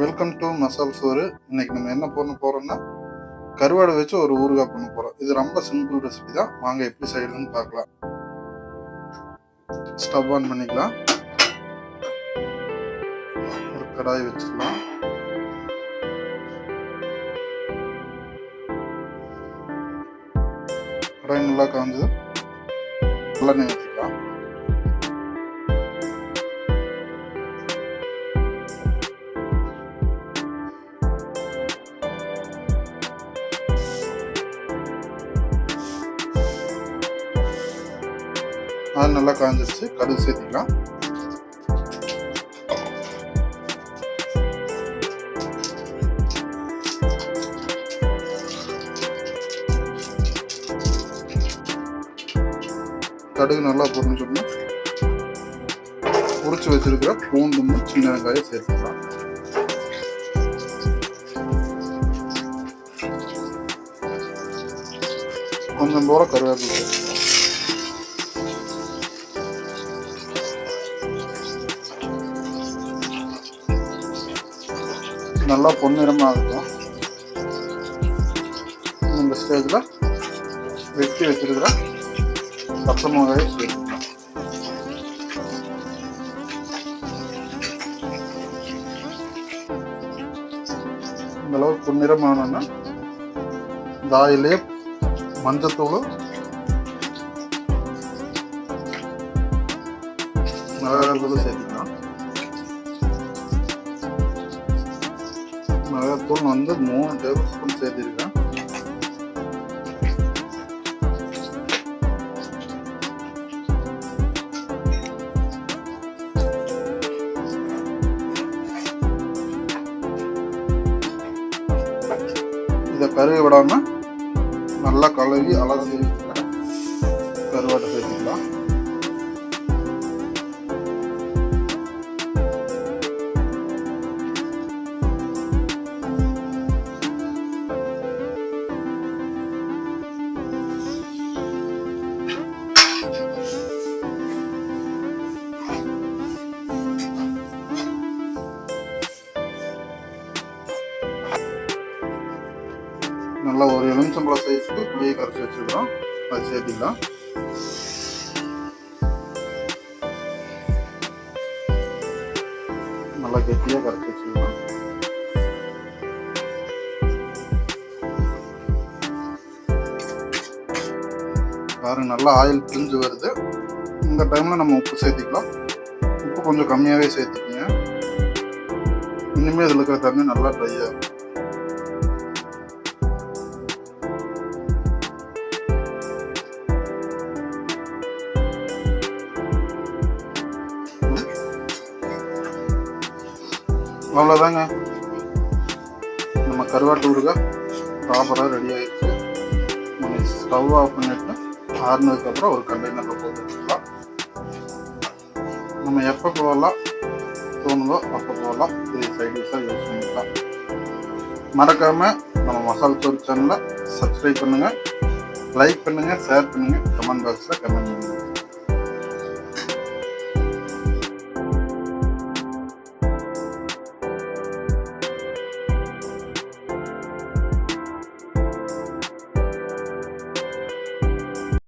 Welcome to மசால் சோறு. இன்னைக்கு நம்ம என்ன பண்ண போறோம்னா கருவாடு வச்சு ஒரு ஊறுகாய் பண்ண போறோம். இது ரொம்ப சிம்பிள் ரெசிபி தான். வாங்க எப்படி செய்யறதுன்னு பார்க்கலாம். ஸ்டவ் ஆன் பண்ணிக்கலாம். ஒரு கடாய் வச்சுக்கலாம். கடாய் நல்லா காஞ்சது. நல்லெண்ணெய் ஊற்றிக்கலாம். அது நல்லா காஞ்சிருச்சு. கடுகு சேர்த்திக்கலாம். கடுகு நல்லா பொரிஞ்சோம்னா உரிச்சு வச்சிருக்கிற பூண்டு சின்ன வெங்காயம் சேர்த்துக்கலாம். கொஞ்சம் போல கருவேப்பிலை சேர்த்துக்கலாம். நல்லா பொன்னிறமாக இருக்கும். இந்த ஸ்டேஜில் வெட்டி வச்சிருக்கிற பச்சை மிளகாயை சேர்த்துக்கலாம். இந்த அளவுக்கு பொன்னிறமானோன்னா இந்த ஆயிலே மஞ்சத்தூள், மிளகாத்தூள் சேர்த்துக்கலாம். மிளகாத்தூள் 3 டேபிள் ஸ்பூன் சேர்த்திருக்கேன். இதை கருவி விடாம நல்லா கழுவி அலசி கருவாட்டை சேர்த்துக்கலாம். நல்லா ஒரு எலுமிச்சம்பழம் சைஸ்க்கு புளியை கரைச்சி வச்சுக்கிறோம். அது சேர்த்திக்கலாம். நல்லா கெட்டியாக கரைச்சி வச்சுக்கலாம். பாருங்க, நல்லா ஆயில் பிரிஞ்சு வருது. இந்த டைம்ல நம்ம உப்பு சேர்த்திக்கலாம். உப்பு கொஞ்சம் கம்மியாகவே சேர்த்துக்கங்க. இனிமேல் இதில் இருக்கிற தண்ணி நல்லா ட்ரை ஆகும். அவ்வளோதாங்க, நம்ம கருவாட்டு ஊறுகாய் ப்ராப்பராக ரெடி ஆகிடுச்சு. நம்ம ஸ்டவ் ஆஃப் பண்ணிட்டு ஆறுனதுக்கப்புறம் ஒரு கண்டெய்னரில் போட்டு வச்சுக்கலாம். நம்ம எப்போ போடலாம் தோணுதோ அப்போ போடலாம். இது சைடிஷாக யூஸ் பண்ணிக்கலாம். மறக்காமல் நம்ம மசால் சோறு சேனலை சப்ஸ்கிரைப் பண்ணுங்கள், லைக் பண்ணுங்கள், ஷேர் பண்ணுங்கள், கமெண்ட் பாக்ஸில் கமெண்ட் பண்ணுங்கள்.